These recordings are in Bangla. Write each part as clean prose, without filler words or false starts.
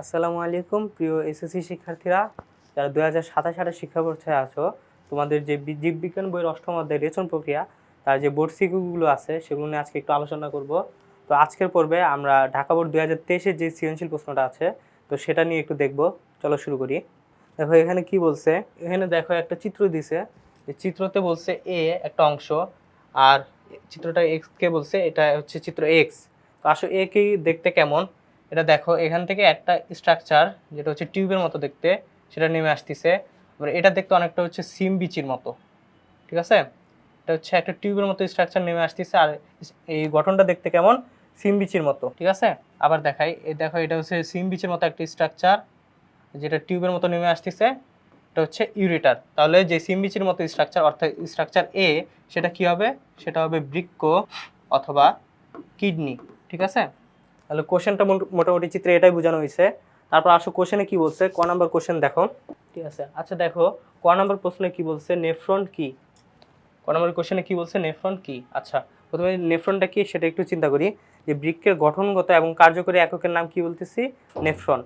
আসসালামু আলাইকুম প্রিয় এসএসসি শিক্ষার্থীরা যারা 2027 সালের শিক্ষাবর্ষে আছো, তোমাদের যে জীববিজ্ঞান বইয়ের অষ্টম অধ্যায় রেচন প্রক্রিয়া তার যে বোর্ড সিকিউগুলো আছে সেগুলো নিয়ে আজকে একটু আলোচনা করব। তো আজকের পর্বে আমরা ঢাকা বোর্ড 2023-এর যে সৃজনশীল প্রশ্নটা আছে তো সেটা নিয়ে একটু দেখব। চলো শুরু করি। দেখো এখানে কি বলছে, এখানে দেখো একটা চিত্র দিছে, চিত্রতে বলছে এ একটা অংশ আর চিত্রটা এক্স কে বলছে, এটা হচ্ছে চিত্র এক্স। তো আসলে এ কি দেখতে কেমন এটা দেখো, এখান থেকে একটা স্ট্রাকচার যেটা হচ্ছে টিউবের মতো দেখতে সেটা নেমে আসতেছে। এটা দেখতে অনেকটা হচ্ছে সিম বিচির মতো, ঠিক আছে। এটা হচ্ছে একটা টিউবের মতো স্ট্রাকচার নেমে আসতেছে আর এই গঠনটা দেখতে কেমন, সিম বিচির মতো, ঠিক আছে। আবার দেখাই, এই দেখো এটা হচ্ছে সিম বিচির মতো একটা স্ট্রাকচার যেটা টিউবের মতো নেমে আসতেছে, এটা হচ্ছে ইউরেটার। তাহলে যে সিম বিচির মতো স্ট্রাকচার অর্থাৎ স্ট্রাকচার এ সেটা কি হবে, সেটা হবে বৃক্ক অথবা কিডনি, ঠিক আছে। তাহলে কোশ্চেনটা মোটামুটি চিত্রে এটাই বোঝানো হয়েছে। তারপর আসো কোশ্চেনে কি বলছে, ক নাম্বার কোশ্চেন দেখো, ঠিক আছে। আচ্ছা দেখো ক নাম্বার প্রশ্নে কি বলছে, নেফ্রন কি। ক নাম্বার কোশ্চেনে কি বলছে, নেফ্রন কি। আচ্ছা প্রথমে নেফ্রনটা কি সেটা একটু চিন্তা করি। যে বৃক্কের গঠনগত এবং কার্যকরী এককের নাম কি বলতেছি, নেফ্রন।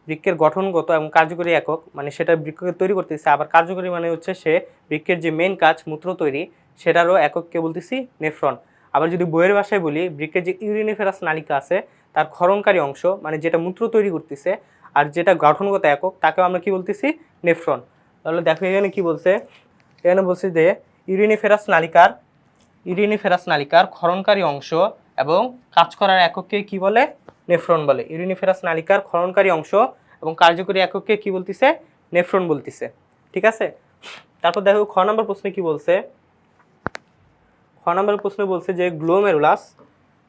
বৃক্কের গঠনগত এবং কার্যকরী একক মানে সেটা বৃক্ষকে তৈরি করতেছে, আবার কার্যকরী মানে হচ্ছে সে বৃক্কের যে মেইন কাজ মূত্র তৈরি সেটারও একককে বলতেছি নেফ্রন। আবার যদি বইয়ের ভাষায় বলি, বৃক্কের যে ইউরিনিফেরাস নালিকা আছে তার ক্ষরণকারী অংশ মানে যেটা মূত্র তৈরি করতেছে আর যেটা গঠনগত একক তাকেও আমরা কি বলতেছি, নেফ্রন। তাহলে দেখো এখানে কি বলছে, এখানে বলছে যে ইউরিনিফেরাস নালিকার ক্ষরণকারী অংশ এবং কাজ করার একককে কি বলে, নেফ্রন বলে। ইউরিনিফেরাস নালিকার ক্ষরণকারী অংশ এবং কার্যকরী একককে কি বলতেছে, নেফ্রন বলতেছে, ঠিক আছে। তারপর দেখো খ নম্বর প্রশ্নে কি বলছে, খ নম্বর প্রশ্নে বলছে যে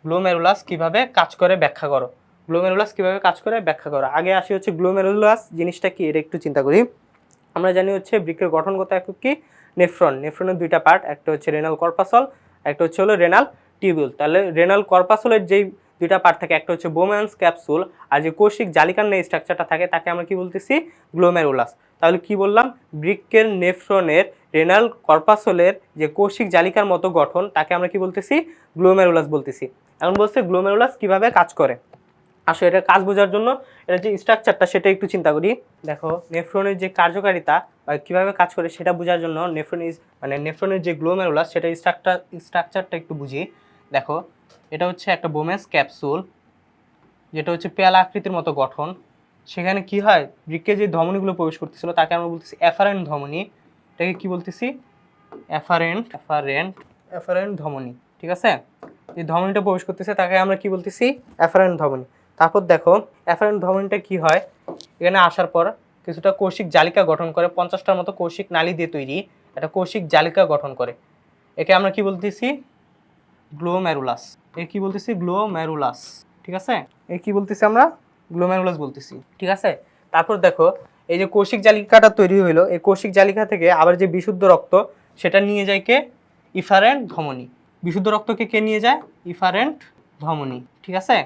গ্লোমেরুলাস কিভাবে কাজ করে ব্যাখ্যা করো। গ্লোমেরুলাস কিভাবে কাজ করে ব্যাখ্যা করো। আগে আসি হচ্ছে গ্লোমেরুলাস জিনিসটা কি এটা একটু চিন্তা করি। আমরা জানি হচ্ছে বৃক্কের গঠনগত একক কি, নেফ্রন। নেফ্রনের দুইটা পার্ট, একটা হচ্ছে রেনাল কর্পাসল, একটা হচ্ছে হলো রেনাল টিউবিউল। তাহলে রেনাল কর্পাসলের যেই দুইটা পার্ট থাকে, একটা হচ্ছে বোম্যান্স ক্যাপসুল আর যে কোষিক জালিকার ন্যায় স্ট্রাকচারটা থাকে তাকে আমরা কি বলতেছি, গ্লোমেরুলাস। তাহলে কি বললাম, বৃক্কের নেফ্রনের রেনাল কর্পাসলের যে কোষিক জালিকার মতো গঠন তাকে আমরা কি বলতেছি, গ্লোমেরুলাস বলতেছি। এখন বলছে গ্লোমেরুলাস কিভাবে কাজ করে। আসলে এটা কাজ বোঝার জন্য এটা যে স্ট্রাকচারটা সেটা একটু চিন্তা করি। দেখো নেফ্রনের যে কার্যকারিতা কিভাবে কাজ করে সেটা বোঝার জন্য নেফ্রনের যে গ্লোমেরুলাস সেটা স্ট্রাকচারটা একটু বুঝি। দেখো এটা হচ্ছে একটা বোমেন্স ক্যাপসুল যেটা হচ্ছে পেয়ালা আকৃতির মতো গঠন। সেখানে কি হয়, বৃক্কে যে ধমনীগুলো প্রবেশ করতেছিল তাকে আমরা বলতেছি এফারেন্ট ধমনী। এটাকে কি বলতেছি, এফারেন্ট ধমনী, ঠিক আছে। যে ধমনীটা প্রবেশ করতেছে তাকে আমরা কি বলতেছি, এফারেন্ট ধমনী। তারপর দেখো এফারেন্ট ধমনীটা কি হয়, এখানে আসার পর কিছুটা কৌশিক জালিকা গঠন করে, 50টার মতো কৌশিক নালী দিয়ে তৈরি একটা কৌশিক জালিকা গঠন করে। একে আমরা কি বলতেছি, গ্লোমেরুলাস। কি বলতেছি, গ্লোমেরুলাস, ঠিক আছে। কি বলতেছি আমরা, গ্লোমেরুলাস বলতেছি, ঠিক আছে। তারপর দেখো এই যে কৌশিক জালিকাটা তৈরি হইলো, এই কৌশিক জালিকা থেকে আবার যে বিশুদ্ধ রক্ত সেটা নিয়ে যায় কে, ইফারেন্ট ধমনী। বিশুদ্ধ রক্তকে কে নিয়ে যায়, ইফারেন্ট ধমনী, ঠিক আছে।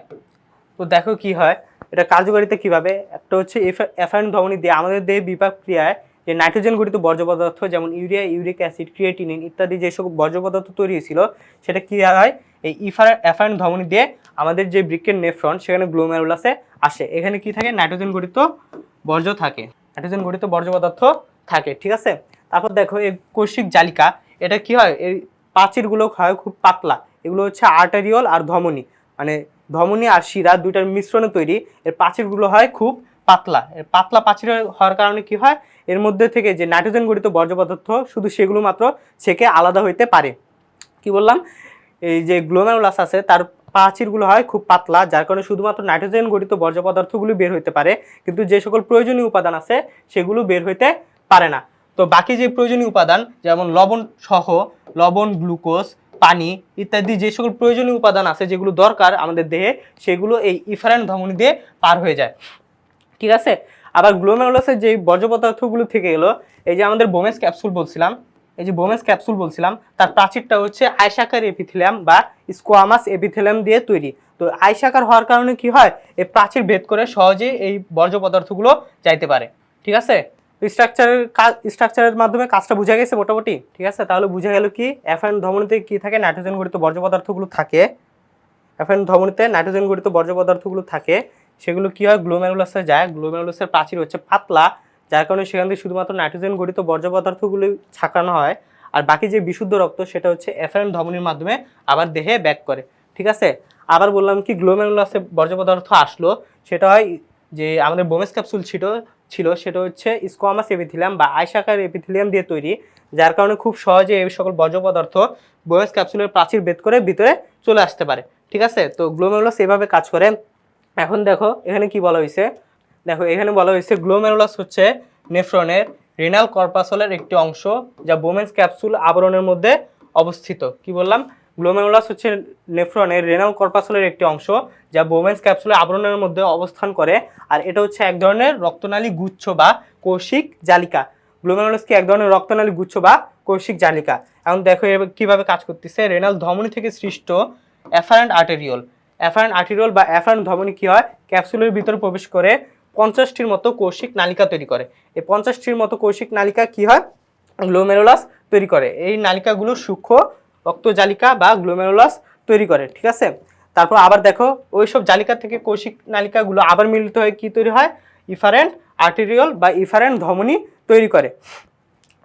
তো দেখো কি হয়, এটা কার্যকারিতা কিভাবে, একটা হচ্ছে এফারেন্ট ধমনী দিয়ে আমাদের দেহে বিপাক ক্রিয়ায় যে নাইট্রোজেন গঠিত বর্জ্য পদার্থ যেমন ইউরিয়া, ইউরিক অ্যাসিড, ক্রিয়েটিনিন ইত্যাদি যেসব বর্জ্য পদার্থ তৈরি হয়েছিল সেটা কি হয়, এই এফারেন্ট ধমনী দিয়ে আমাদের যে বৃক্কের নেফ্রন সেখানে গ্লোমেরুলাসে আসে। এখানে কি থাকে, নাইট্রোজেন গঠিত বর্জ্য পদার্থ থাকে, ঠিক আছে। তারপর দেখো এই কৌশিক জালিকা, এটা কি হয়, এই প্রাচীরগুলো হয় খুব পাতলা, এগুলো হচ্ছে আর্টারিওল আর ধমনী মানে ধমনী আর শিরা দুইটার মিশ্রণে তৈরি। এর প্রাচীরগুলো হয় খুব পাতলা, এর পাতলা প্রাচীর হওয়ার কারণে কি হয়, এর মধ্যে থেকে যে নাইট্রোজেন গঠিত বর্জ্য পদার্থ শুধু সেগুলো মাত্র ছেঁকে আলাদা হইতে পারে। কি বললাম, এই যে গ্লোমেরুলাস আছে তার প্রাচীরগুলো হয় খুব পাতলা, যার কারণে শুধুমাত্র নাইট্রোজেন গঠিত বর্জ্য পদার্থগুলো বের হইতে পারে, কিন্তু যে সকল প্রয়োজনীয় উপাদান আছে সেগুলো বের হইতে পারে না। তো বাকি যে প্রয়োজনীয় উপাদান যেমন লবণ সহ লবণ, গ্লুকোজ, পানি ইত্যাদি যে সকল প্রয়োজনীয় উপাদান আছে যেগুলো দরকার আমাদের দেহে সেগুলো এই ইফারেন্ট ধমনী দিয়ে পার হয়ে যায়, ঠিক আছে। আবার গ্লোমেরুলাসের যে বর্জ্য পদার্থগুলো থেকে এলো, এই যে আমাদের বোমেন্স ক্যাপসুল বলছিলাম, তার প্রাচীরটা হচ্ছে আয়সাকার এপিথেলিয়াম বা স্কোয়ামাস এপিথেলিয়াম দিয়ে তৈরি। তো আয়সাকার হওয়ার কারণে কি হয়, এই প্রাচীর ভেদ করে সহজে এই বর্জ্য পদার্থগুলো যাইতে পারে, ঠিক আছে। স্ট্রাকচারের মাধ্যমে কাজটা বোঝা গেছে মোটামুটি, ঠিক আছে। তাহলে বোঝা গেল কি, এফারেন্ট ধমনীতে কি থাকে, নাইট্রোজেন গঠিত বর্জ্য পদার্থগুলো থাকে। এফারেন্ট ধমনীতে নাইট্রোজেন গঠিত বর্জ্য পদার্থগুলো থাকে, সেগুলো কি হয়, গ্লোমেরুলাসে যায়। গ্লোমেরুলাসের প্রাচীর হচ্ছে পাতলা, যার কারণে সেখান থেকে শুধুমাত্র নাইট্রোজেন গঠিত বর্জ্য পদার্থগুলো ছাকানো হয়, আর বাকি যে বিশুদ্ধ রক্ত সেটা হচ্ছে এফারেন্ট ধমনির মাধ্যমে আবার দেহে ব্যাক করে। ঠিক আছে, আবার বললাম কি গ্লোমেরুলাসে বর্জ্য পদার্থ আসলো, সেটা হয় যে আমাদের বোমেস ক্যাপসুল ছিল সেটা হচ্ছে স্কোয়ামাস এপিথেলিয়াম বা আয়সাকার এপিথেলিয়াম দিয়ে তৈরি, যার কারণে খুব সহজে এই সকল বর্জ্য পদার্থ বোমেস ক্যাপসুলের প্রাচীর ভেদ করে ভিতরে চলে আসতে পারে। ঠিক আছে, তো গ্লোমেরুলাস এভাবে কাজ করে। এখন দেখো এখানে কি বলা হয়েছে, দেখো এখানে বলা হয়েছে গ্লোমেরুলাস হচ্ছে নেফ্রনের রেনাল কর্পাসলের একটি অংশ যা বোমেন্স ক্যাপসুল আবরণের মধ্যে অবস্থিত। কি বললাম, গ্লোমেরুলাস হচ্ছে নেফ্রনের রেনাল কর্পাসলের একটি অংশ যা বোমেন্স ক্যাপসুলের আবরণের মধ্যে অবস্থান করে, আর এটা হচ্ছে এক ধরনের রক্তনালী গুচ্ছ বা কৌশিক জালিকা। গ্লোমেরুলাস কি এক ধরনের রক্তনালী গুচ্ছ বা কৌশিক জালিকা। এখন দেখো কিভাবে কাজ করতেছে, রেনাল ধমনী থেকে সৃষ্ট এফারেন্ট আর্টেরিওল বা এফারেন্ট ধমনী কি হয়, ক্যাপসুলের ভিতরে প্রবেশ করে 50টির মতো কৌশিক নালিকা তৈরি করে। এই 50টির মতো কৌশিক নালিকা কি হয়, গ্লোমেরুলাস তৈরি করে। এই নালিকাগুলো সূক্ষ্ম রক্তজালিকা বা গ্লোমেরুলাস তৈরি করে। ঠিক আছে, তারপর আবার দেখো ওইসব জালিকা থেকে কৌশিক নালিকাগুলো আবার মিলিত হয়ে কি তৈরি হয়, ইফারেন্ট আর্টেরিওল বা ইফারেন্ট ধমনী তৈরি করে।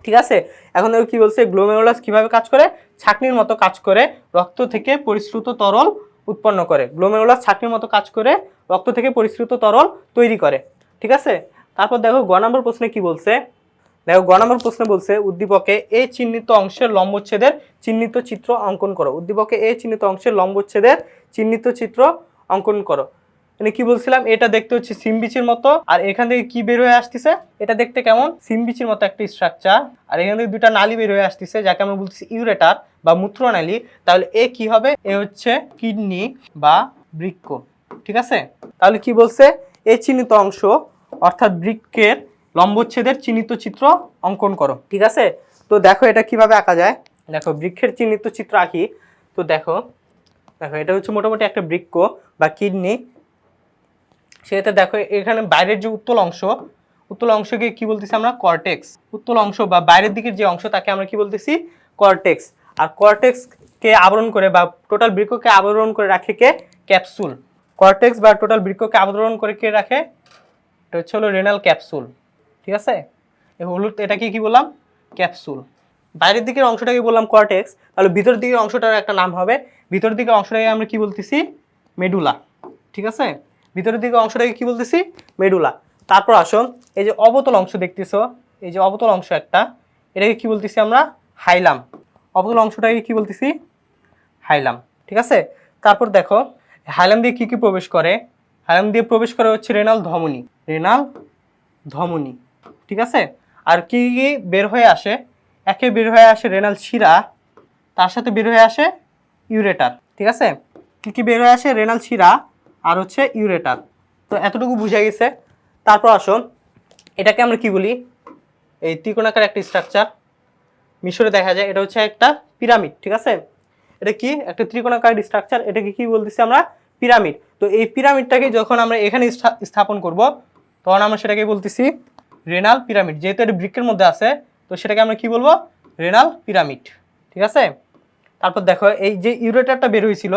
ঠিক আছে, এখন দেখো কি বলছে, গ্লোমেরুলাস কিভাবে কাজ করে, ছাঁকনির মতো কাজ করে রক্ত থেকে পরিশ্রুত তরল উৎপন্ন করে। গ্লোমেরুলাস ছাঁকনির মতো কাজ করে রক্ত থেকে পরিশ্রুত তরল তৈরি করে। ঠিক আছে, তারপর দেখো গ নম্বর প্রশ্নে কি বলছে, দেখো গ নম্বর প্রশ্নে বলছে উদ্দীপকে এ চিহ্নিত অংশের লম্বচ্ছেদের চিহ্নিত চিত্র অঙ্কন করো। উদ্দীপকে এ চিহ্নিত অংশের লম্বচ্ছেদের চিহ্নিত চিত্র অঙ্কন করো। মানে কি বলছিলাম, এটা দেখতে হচ্ছে সিমবিচির মতো, আর এখান থেকে কি বের হয়ে আসতেছে, এটা দেখতে কেমন সিমবিচির মতো একটা স্ট্রাকচার, আর এখান থেকে দুটা নালী বের হয়ে আসতেছে যাকে আমরা বলতেছি ইউরেটার বা মূত্রনালী। তাহলে এ কি হবে, এ হচ্ছে কিডনি বা বৃক্ক। ঠিক আছে, তাহলে কি বলছে, এ চিহ্নিত অংশ অর্থাৎ বৃক্কের লম্বচ্ছেদের চিহ্নিত চিত্র অঙ্কন করো। ঠিক আছে, তো দেখো এটা কিভাবে আঁকা যায়, দেখো বৃক্ষের চিহ্নিত চিত্র আঁকি। তো দেখো এটা হচ্ছে মোটামুটি একটা বৃক্ক বা কিডনি। সেটা দেখো এখানে বাইরের যে উত্তল অংশকে কি বলতেছি আমরা, কর্টেক্স। উত্তল অংশ বা বাইরের দিকের যে অংশ তাকে আমরা কি বলতেছি, কর্টেক্স। আর কর্টেক্সকে আবরণ করে বা টোটাল বৃক্ষকে আবরণ করে রাখে কে, ক্যাপসুল। কর্টেক্স বা টোটাল বৃক্ষকে আবরণ করে কে রাখে, এটা হচ্ছে হলো রেনাল ক্যাপসুল। ঠিক আছে, এই হলুদ এটাকে কি বললাম, ক্যাপসুল। বাইরের দিকের অংশটাকে বললাম কর্টেক্স, তাহলে ভিতরের দিকের অংশটার একটা নাম হবে, ভিতরের দিকের অংশটাকে আমরা কি বলতেছি, মেডুলা। ঠিক আছে, ভিতরের দিকের অংশটাকে কি বলতেছি, মেডুলা। তারপর আসো এই যে অবতল অংশ দেখতেছো, এই যে অবতল অংশ একটা, এটাকে কি বলতেছি আমরা, হাইলাম। অবতল অংশটাকে কি বলতেছি, হাইলাম। ঠিক আছে, তারপর দেখো হাইলাম দিয়ে কি কি প্রবেশ করে, হাইলাম দিয়ে প্রবেশ করে হচ্ছে রেনাল ধমনী। ঠিক আছে, আর কি কি বের হয়ে আসে, একে বের হয়ে আসে রেনাল শিরা, তার সাথে বের হয়ে আসে ইউরেটার। ঠিক আছে, কি কি বের হয়ে আসে, রেনাল শিরা আর হচ্ছে ইউরেটার। তো এতটুকু বুঝা গেছে। তারপর আসো এটাকে আমরা কি বলি, এই ত্রিকোণাকার একটা স্ট্রাকচার মিশরে দেখা যায়, এটা হচ্ছে একটা পিরামিড। ঠিক আছে, এটা কি একটা ত্রিকোণাকার স্ট্রাকচার, এটাকে কি বলতেছি আমরা, পিরামিড। তো এই পিরামিডটাকে যখন আমরা এখানে স্থাপন করব তখন আমরা সেটাকে বলতেছি রেনাল পিরামিড। যেহেতু এটা বৃক্কের মধ্যে আছে তো সেটাকে আমরা কি বলবো, রেনাল পিরামিড। ঠিক আছে, তারপর দেখো এই যে ইউরেটারটা বের হয়েছিল,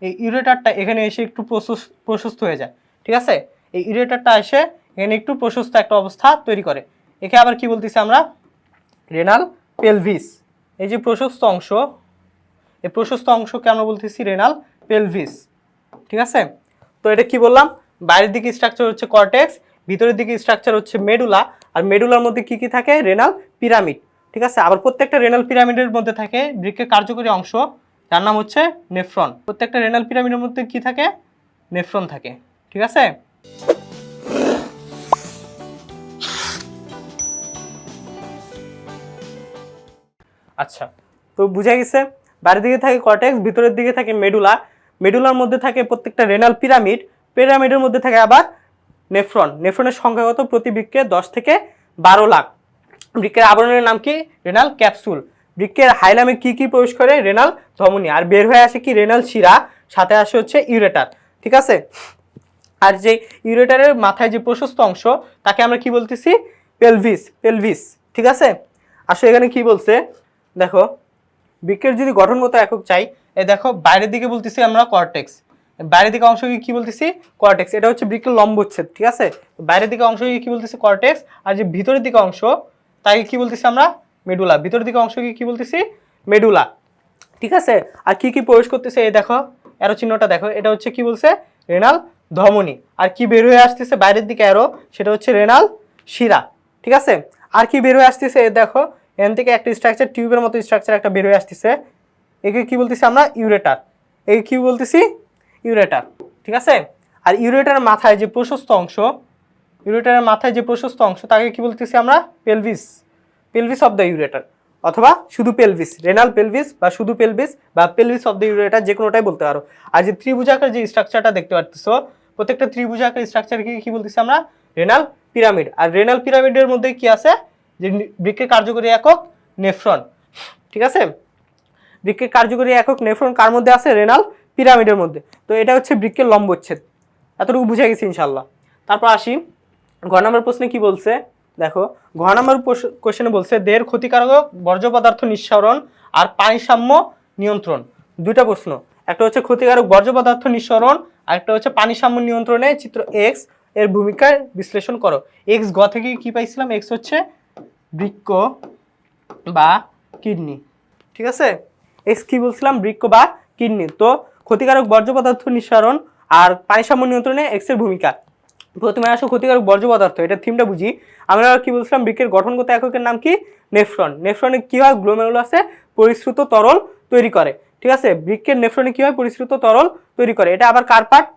এই ইউরেটারটা এখানে এসে একটু প্রশস্ত হয়ে যায়। ঠিক আছে, এই ইউরেটারটা এসে এখানে একটু প্রশস্ত একটা অবস্থা তৈরি করে, একে আবার কি বলতেছি আমরা, রেনাল পেলভিস। এই যে প্রশস্ত অংশ, এই প্রশস্ত অংশকে আমরা বলতেছি রেনাল পেলভিস। ঠিক আছে, তো এটা কি বললাম, বাইরের দিকে স্ট্রাকচার হচ্ছে কর্টেক্স, ভিতরের দিকে স্ট্রাকচার হচ্ছে মেডুলা, আর মেডুলার মধ্যে কি কি থাকে, রেনাল পিরামিড। ঠিক আছে, আবার প্রত্যেকটা রেনাল পিরামিডের মধ্যে থাকে বৃক্কের কার্যকরী অংশ যার নাম হচ্ছে নেফ্রন। প্রত্যেকটা রেনাল পিরামিডের মধ্যে কি থাকে, নেফ্রন থাকে। ঠিক আছে, আচ্ছা তো বুঝা গেছে, বাইরের দিকে থাকে কর্টেক্স, ভিতরের দিকে থাকে মেডুলা, মেডুলার মধ্যে থাকে প্রত্যেকটা রেনাল পিরামিডের মধ্যে থাকে আবার নেফ্রনের সংখ্যা কত, প্রতি বৃক্কে 10 থেকে 12 লাখ। বৃক্কের আবরণের নাম কি, রেনাল ক্যাপসুল। বৃক্কের হাইলামে কি কি প্রবেশ করে, রেনাল ধমনী, আর বের হয়ে আসে কি, রেনাল শিরা, সাথে আসে হচ্ছে ইউরেটার। ঠিক আছে, আর যে ইউরেটারের মাথায় যে প্রশস্ত অংশ তাকে আমরা কি বলতেছি, পেলভিস। ঠিক আছে, আসলে এখানে কি বলছে, দেখো বৃক্কের যদি গঠনগত একক চাই, এই দেখো বাইরের দিকে বলতেছি আমরা কর্টেক্স, বাইরের দিকে অংশকে কি বলতেছি কর্টেক্স, এটা হচ্ছে বৃক্কের লম্বচ্ছেদ, ঠিক আছে। বাইরের দিকে অংশকে কি বলতেছি কর্টেক্স, আর যে ভিতরের দিকে অংশ তাকে কি বলতেছি আমরা মেডুলা, ভিতরের দিকে অংশকে কি বলতেছি মেডুলা, ঠিক আছে। আর কি কি প্রবেশ করতেছে এই দেখো অ্যারো চিহ্নটা দেখো, এটা হচ্ছে কি বলছে রেনাল ধমনী, আর কি বের হয়ে আসতেছে বাইরের দিকে অ্যারো, সেটা হচ্ছে রেনাল শিরা, ঠিক আছে। আর কি বের হয়ে আসতেছে এই দেখো এখান থেকে একটা স্ট্রাকচার টিউবের মতো স্ট্রাকচার একটা বের হয়ে আসতেছে, একে কি বলতেছি আমরা ইউরেটার, একে কি বলতেছি ইউরেটার, ঠিক আছে। আর ইউরেটারের মাথায় যে প্রশস্ত অংশ, ইউরেটারের মাথায় যে প্রশস্ত অংশ তাকে কি বলতেছি আমরা pelvis, pelvis of the ureter, অথবা শুধু পেলভিস, রেনাল পেলভিস বা শুধু পেলভিস বা পেলভিস অফ দ্য ইউরেটার, যে কোনোটাই বলতে পারো। আর যে ত্রিভুজাকার যে স্ট্রাকচারটা দেখতে পাচ্ছো, প্রত্যেকটা ত্রিভুজাকার স্ট্রাকচারকে কি বলতেছি আমরা রেনাল পিরামিড। আর রেনাল পিরামিডের মধ্যে কি আছে, যে বৃক্কের কার্যকরী একক নেফ্রন, ঠিক আছে। বৃক্কের কার্যকরী একক নেফ্রন কার মধ্যে আছে, রেনাল পিরামিডের মধ্যে। তো এটা হচ্ছে বৃক্কের লম্বচ্ছেদ, এতটুকু বুঝে গেছি ইনশাল্লাহ। তারপর আসি ঘ নম্বর প্রশ্নে কি বলছে দেখো, ঘ নম্বর কোশ্চেনে বলছে দেহের ক্ষতিকারক বর্জ্য পদার্থ নিঃসরণ আর পানিসাম্য নিয়ন্ত্রণ। দুইটা প্রশ্ন, একটা হচ্ছে ক্ষতিকারক বর্জ্য পদার্থ নিঃসরণ, আর একটা হচ্ছে পানিসাম্য নিয়ন্ত্রণে চিত্র এক্স এর ভূমিকার বিশ্লেষণ করো। এক্স গ থেকে কি পাইছিলাম, এক্স হচ্ছে বৃক্ক বা কিডনি, ঠিক আছে। এক্স কি বলছিলাম, বৃক্ক বা কিডনি। তো ক্ষতিকারক বর্জ্য পদার্থ নিঃসরণ আর পানিসাম্য নিয়ন্ত্রণে এক্স এর ভূমিকা। প্রথমে আসো ক্ষতিকারক বর্জ্য পদার্থ, এটা থিমটা বুঝি। আমরা কি বলছিলাম, বৃক্কের গঠনগত এককের নাম কি, নেফ্রন। নেফ্রনে কি হয়, গ্লোমেরুলাসে পরিশ্রুত তরল তৈরি করে, ঠিক আছে। বৃক্কের নেফ্রনে কি হয়, পরিশ্রুত তরল তৈরি করে। এটা আবার কার পার্ট,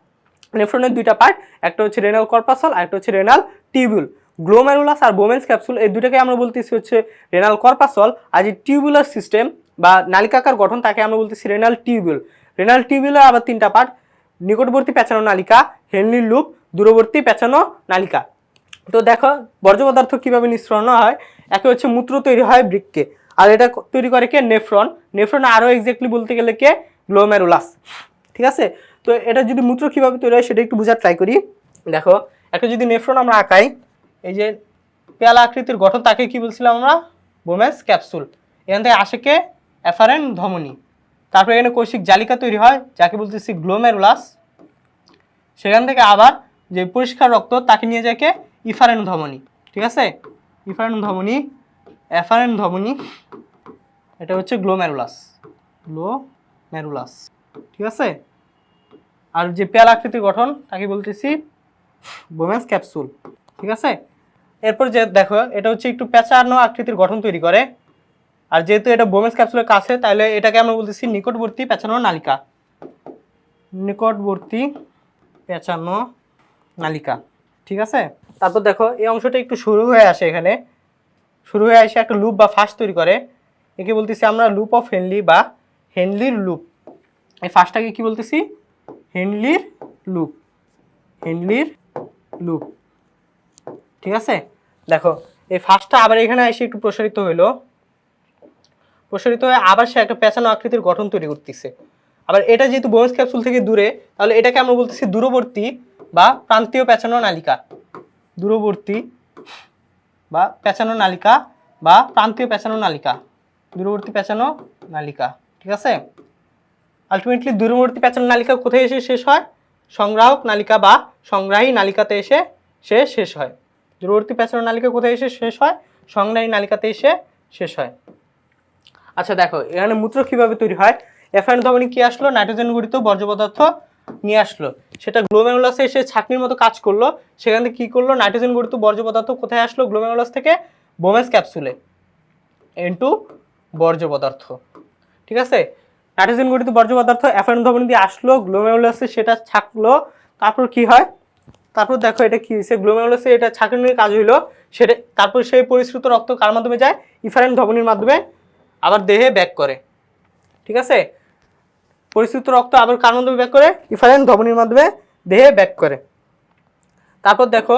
নেফ্রনের দুইটা পার্ট, একটা হচ্ছে রেনাল কর্পাসল আর একটা হচ্ছে রেনাল টিউবিউল। গ্লোমেরুলাস আর বোমেন্স ক্যাপসুল এই দুটাকে আমরা বলতেছি হচ্ছে রেনাল কর্পাসল, আর যে টিউবুলার সিস্টেম বা নালিকাকার গঠন তাকে আমরা বলতেছি রেনাল টিউবিউল। রেনাল টিউবিউলের আবার তিনটা পার্ট, নিকটবর্তী পেঁচানো নালিকা, হেনলির লুপ, দূরবর্তী পেঁচানো নালিকা। তো দেখো বর্জ্য পদার্থ কিভাবে নিঃসরণ হয়, একে হচ্ছে মূত্র তৈরি হয় বৃক্কে, আর এটা তৈরি করে কে, নেফ্রন। নেফ্রন আরও এক্স্যাক্টলি বলতে গেলে কে, গ্লোমেরুলাস, ঠিক আছে। তো এটা যদি মূত্র কিভাবে তৈরি হয় সেটা একটু বোঝার ট্রাই করি। দেখো একটা যদি নেফ্রন আমরা আঁকাই, এই যে পেয়ালা আকৃতির গঠন তাকে কি বলছিলাম আমরা, বোমেন্স ক্যাপসুল। এখান থেকে আসে কে, এফারেন্ট ধমনী। তারপর এখানে কৈশিক জালিকা তৈরি হয় যাকে বলতেছি গ্লোমেরুলাস। সেখান থেকে আবার যে পরিষ্কার রক্ত তাকে নিয়ে যায় কে, ইফারেন্ট ধমনী, ঠিক আছে। ইফারেন্ট ধমনী, এফারেন্ট ধমনী, এটা হচ্ছে গ্লোমেরুলাস, গ্লোমেরুলাস, ঠিক আছে। আর যে পেয়ালা আকৃতির গঠন তাকে বলতেছি বোমেন্স ক্যাপসুল, ঠিক আছে। এরপর যে দেখো এটা হচ্ছে একটু পেঁচানো আকৃতির গঠন তৈরি করে, আর যেহেতু এটা বোমেন্স ক্যাপসুলের কাছে তাহলে এটাকে আমরা বলতেছি নিকটবর্তী পেঁচানো নালিকা, নিকটবর্তী পেঁচানো নালিকা, ঠিক আছে। তারপর দেখো এই অংশটা একটু শুরু হয়ে আসে, এখানে শুরু হয়ে আসে একটা লুপ বা ফাঁস তৈরি করে, একে বলতেছি আমরা লুপ অফ হেনলি বা হেনলির লুপ। এই ফাঁসটাকে কি বলতেছি, হেনলির লুপ, হেনলির লুপ, ঠিক আছে। দেখো এই ফাঁসটা আবার এখানে এসে একটু প্রসারিত হইলো, প্রসারিত হয়ে আবার সে একটা পেঁচানো আকৃতির গঠন তৈরি করতেছে। আবার এটা যেহেতু বোমেন্স ক্যাপসুল থেকে দূরে, তাহলে এটাকে আমরা বলতেছি দূরবর্তী বা প্রান্তীয় পেঁচানো নালিকা, দূরবর্তী বা পেঁচানো নালিকা বা প্রান্তীয় পেঁচানো নালিকা, দূরবর্তী পেঁচানো নালিকা, ঠিক আছে। আলটিমেটলি দূরবর্তী পেঁচানো নালিকা কোথায় এসে শেষ হয়, সংগ্রাহক নালিকা বা সংগ্রাহী নালিকাতে এসে শেষ হয়। দূরবর্তী পেঁচানো নালিকা কোথায় এসে শেষ হয়, সংগ্রাহী নালিকাতে এসে শেষ হয়। আচ্ছা দেখো এখানে মূত্র কিভাবে তৈরি হয়, এফারেন্ট ধমনী কি আসলো, নাইট্রোজেন গঠিত বর্জ্য পদার্থ নিয়ে আসলো, সেটা গ্লোমেরুলাসে এসে ছাঁকনির মতো কাজ করলো, সেখান থেকে কি করলো, নাইট্রোজেন গঠিত বর্জ্য পদার্থ কোথায় আসলো, গ্লোমেরুলাস থেকে বোমেন্স ক্যাপসুলে, ইনটু বর্জ্য পদার্থ, ঠিক আছে। নাইট্রোজেন গঠিত বর্জ্য পদার্থ এফারেন্ট ধমনী দিয়ে আসলো গ্লোমেরুলাসে, সেটা ছাকলো, তারপর কি হয়, তারপর দেখো এটা কি হয়েছে, গ্লোমেরুলাসে এটা ছাঁকনির কাজ হইলো, সেটা তারপর সেই পরিশ্রুত রক্ত কার মাধ্যমে যায়, ইফারেন্ট ধমনীর মাধ্যমে আবার দেহে ব্যাক করে, ঠিক আছে। পরিশ্রুত রক্ত আবার কার মাধ্যমে ব্যাক করে, ইফারেন্ট ধমনীর মাধ্যমে দেহে ব্যাক করে। তারপর দেখো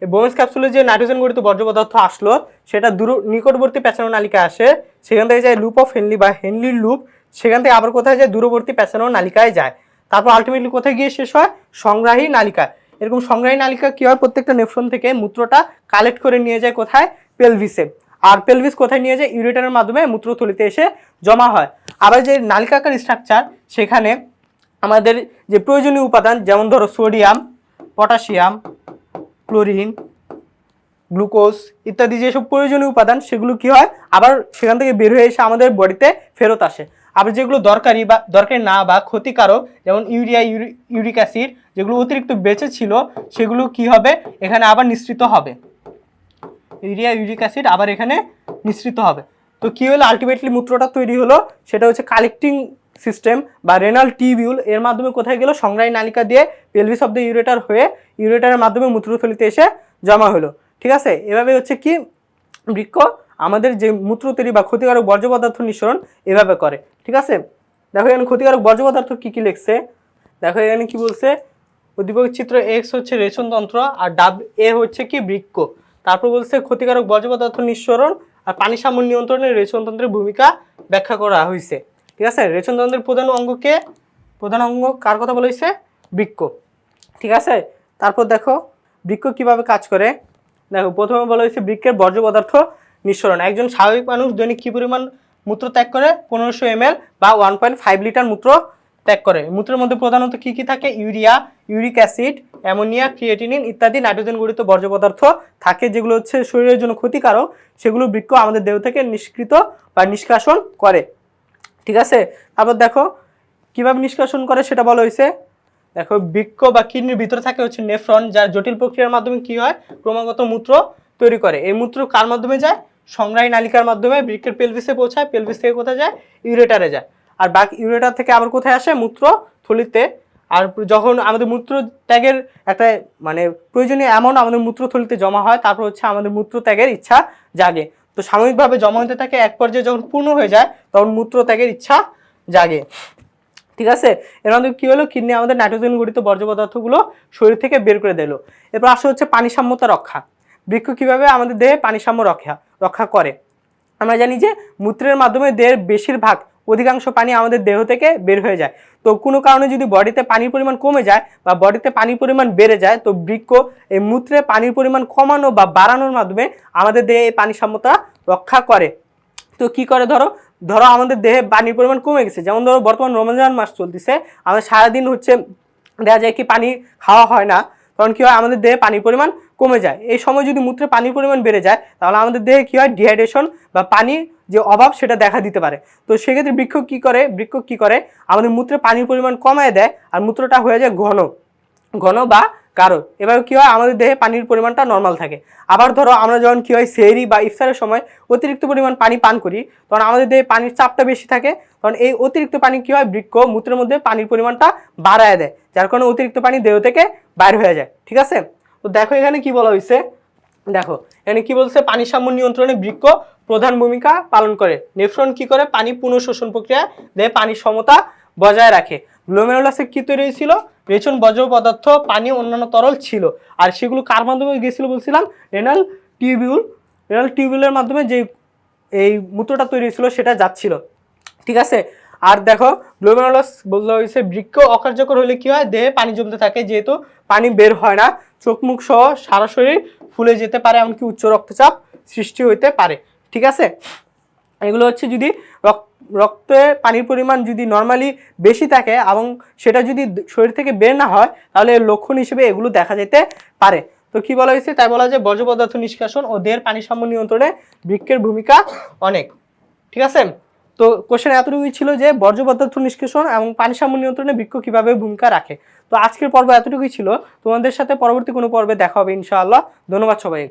এই বোমেন্স ক্যাপসুলে যে নাইট্রোজেন গঠিত বর্জ্য পদার্থ আসলো, সেটা নিকটবর্তী পেঁচানো নালিকা আসে, সেখান থেকে যায় লুপ অফ হেনলি বা হেনলির লুপ, সেখান থেকে আবার কোথায় যায়, দূরবর্তী পেঁচানো নালিকায় যায়, তারপর আলটিমেটলি কোথায় গিয়ে শেষ হয়, সংগ্রাহী নালিকা। এরকম সংগ্রাহী নালিকা কি হয়, প্রত্যেকটা নেফ্রন থেকে মূত্রটা কালেক্ট করে নিয়ে যায় কোথায়, পেলভিসে, আর পেলভিস কোথায় নিয়ে যায়, ইউরেটারের মাধ্যমে মূত্রথলিতে এসে জমা হয়। আবার যে নালিকাকার স্ট্রাকচার, সেখানে আমাদের যে প্রয়োজনীয় উপাদান, যেমন ধরো সোডিয়াম, পটাশিয়াম, ক্লোরিন, গ্লুকোজ ইত্যাদি যেসব প্রয়োজনীয় উপাদান, সেগুলো কি হয় আবার সেখান থেকে বের হয়ে এসে আমাদের বডিতে ফেরত আসে। আবার যেগুলো দরকারি বা দরকারি না বা ক্ষতিকারক, যেমন ইউরিয়া, ইউরিক অ্যাসিড, যেগুলো অতিরিক্ত বেঁচে ছিল, সেগুলো কি হবে এখানে আবার নিঃসৃত হবে। ইউরিয়া, ইউরিক অ্যাসিড আবার এখানে নিঃসৃত হবে। তো কি হলো, আলটিমেটলি মূত্রটা তৈরি হলো, সেটা হচ্ছে কালেক্টিং সিস্টেম বা রেনাল টিউবিউল, এর মাধ্যমে কোথায় গেল, সংগ্রাহী নালিকা দিয়ে পেলভিস অফ দ্য ইউরেটার হয়ে ইউরেটারের মাধ্যমে মূত্রথলিতে এসে জমা হলো। ঠিক আছে, এভাবে হচ্ছে কি বৃক্ক আমাদের যে মূত্র তৈরি বা ক্ষতিকারক বর্জ্য পদার্থ নিঃসরণ এভাবে করে। ঠিক আছে, দেখো এখানে ক্ষতিকারক বর্জ্য পদার্থ কি কি লিখছে, দেখো এখানে কি বলছে, উদ্দীপক চিত্র এক্স হচ্ছে রেচনতন্ত্র আর ডাব এ হচ্ছে কি বৃক্ক। তারপর বলছে ক্ষতিকারক বর্জ্য পদার্থ নিঃসরণ আর পানি সামন নিয়ন্ত্রণে রেচনতন্ত্রের ভূমিকা ব্যাখ্যা করা হয়েছে। ঠিক আছে, রেচনতন্ত্রের প্রধান অঙ্গকে, প্রধান অঙ্গ কার কথা বলা হয়েছে, বৃক্ক। ঠিক আছে, তারপর দেখো বৃক্ক কিভাবে কাজ করে। দেখো প্রথমে বলা হয়েছে বৃক্কের বর্জ্য পদার্থ নিঃসরণ। একজন স্বাভাবিক মানুষ দৈনিক কী পরিমাণ মূত্র ত্যাগ করে, 1500 ml বা 1.5 লিটার মূত্র ত্যাগ করে। মূত্রের মধ্যে প্রধানত কি কি থাকে, urea, uric acid, ammonia, creatinine ইত্যাদি নাইট্রোজেন গঠিত বর্জ্য পদার্থ থাকে, যেগুলো হচ্ছে শরীরের জন্য ক্ষতিকারক। সেগুলো বৃক্ক আমাদের দেহ থেকে নিষ্কৃত বা নিষ্কাশন করে। ঠিক আছে, তারপর দেখো কিভাবে নিষ্কাশন করে সেটা বলা হয়েছে। দেখো বৃক্ক বা কিডনির ভিতরে থাকে হচ্ছে নেফ্রন, যার জটিল প্রক্রিয়ার মাধ্যমে কি হয়, ক্রমাগত মূত্র তৈরি করে। এই মূত্র কার মাধ্যমে যায়, সংগ্রাহী নালিকার মাধ্যমে বৃক্কের পেলভিসে পৌঁছায়, পেলভিস থেকে কোথায় যায়, ইউরেটারে যায়। আর বাকি ইউরেটার থেকে আবার কোথায় আসে, মূত্র থলিতে। আর যখন আমাদের মূত্র ত্যাগের একটা মানে প্রয়োজনীয় অ্যামাউন্ট আমাদের মূত্র থলিতে জমা হয়, তারপর হচ্ছে আমাদের মূত্র ত্যাগের ইচ্ছা জাগে। তো সাময়িকভাবে জমা হতে থাকে, এক পর্যায়ে যখন পূর্ণ হয়ে যায় তখন মূত্র ত্যাগের ইচ্ছা জাগে। ঠিক আছে, এর মাধ্যমে কি হলো, কিডনি আমাদের নাইট্রোজেন গঠিত বর্জ্য পদার্থগুলো শরীর থেকে বের করে দিল। এরপর আসে হচ্ছে পানি সাম্যতা রক্ষা। বৃক্ক কিভাবে আমাদের দেহে পানি সাম্য রক্ষা করে। আমরা জানি যে মূত্রের মাধ্যমে দেহের বেশিরভাগ অধিকাংশ পানি আমাদের দেহ থেকে বের হয়ে যায়। তো কোনো কারণে যদি বডিতে পানির পরিমাণ কমে যায় বা বডিতে পানির পরিমাণ বেড়ে যায়, তো বৃক্ক এই মূত্রে পানির পরিমাণ কমানো বা বাড়ানোর মাধ্যমে আমাদের দেহে এই পানি সাম্যতা রক্ষা করে। তো কি করে, ধরো আমাদের দেহে পানির পরিমাণ কমে গেছে, যেমন ধরো বর্তমান রমজান মাস চলতেছে, আমাদের সারাদিন হচ্ছে দেখা যায় কি পানি খাওয়া হয় না, তখন কি হয়, আমাদের দেহে পানির পরিমাণ কমে যায়। এই সময় যদি মূত্রে পানির পরিমাণ বেড়ে যায়, তাহলে আমাদের দেহে কি হয়, ডিহাইড্রেশন বা পানির যে অভাব সেটা দেখা দিতে পারে। তো সেক্ষেত্রে বৃক্ক কি করে আমাদের মূত্রে পানির পরিমাণ কমায় দেয়, আর মূত্রটা হয়ে যায় ঘন বা গাঢ়। এভাবে কি হয়, আমাদের দেহে পানির পরিমাণটা নর্মাল থাকে। আবার ধরো আমরা যখন কি হয়, সেহরি বা ইফতারের সময় অতিরিক্ত পরিমাণ পানি পান করি, তখন আমাদের দেহে পানির চাপটা বেশি থাকে, তখন এই অতিরিক্ত পানি কি হয়, বৃক্ক মূত্রের মধ্যে পানির পরিমাণটা বাড়ায় দেয়, যার কারণে অতিরিক্ত পানি দেহ থেকে বাইর হয়ে যায়। ঠিক আছে, তো দেখো এখানে কি বলা হয়েছে, দেখো এখানে কি বলছে, পানি সাম্য নিয়ন্ত্রণে বৃক্ক প্রধান ভূমিকা পালন করে। নেফ্রন কি করে, পানি পুনঃশোষণ প্রক্রিয়া দেহে পানির সমতা বজায় রাখে। গ্লোমেরুলাসে কি তৈরি হয়েছিল, রেচন বজ্র পদার্থ, পানি, অন্যান্য তরল ছিল। আর সেগুলো কার মাধ্যমে গেছিল বলছিলাম, রেনাল টিউবিউলের মাধ্যমে যে এই মূত্রটা তৈরি হয়েছিল সেটা যাচ্ছিল। ঠিক আছে, আর দেখো গ্লোমেরুলাস বলা হয়েছে বৃক্ক অকার্যকর হলে কি হয়, দেহে পানি জমতে থাকে, যেহেতু পানি বের হয় না, চোখ মুখ সহ সারা শরীর ফুলে যেতে পারে, এমনকি উচ্চ রক্তচাপ সৃষ্টি হইতে পারে। ঠিক আছে, এগুলো হচ্ছে যদি রক্তে পানির পরিমাণ যদি নর্মালি বেশি থাকে এবং সেটা যদি শরীর থেকে বের না হয়, তাহলে এর লক্ষণ হিসেবে এগুলো দেখা যেতে পারে। তো কি বলা হয়েছে, তাই বলা যায় বর্জ্য পদার্থ নিষ্কাশন ও দেহের পানি সাম্য নিয়ন্ত্রণে বৃক্কের ভূমিকা অনেক। ঠিক আছে, তো কোশ্চেন এতটুকুই ছিল যে বর্জ্য পদার্থ নিষ্কাশন এবং পানি সাম্য নিয়ন্ত্রণে বৃক্ক কিভাবে ভূমিকা রাখে। তো আজকের পর্ব এতটুকুই ছিল, তোমাদের সাথে পরবর্তী কোনো পর্বে দেখা হবে ইনশাআল্লাহ। ধন্যবাদ সবাই।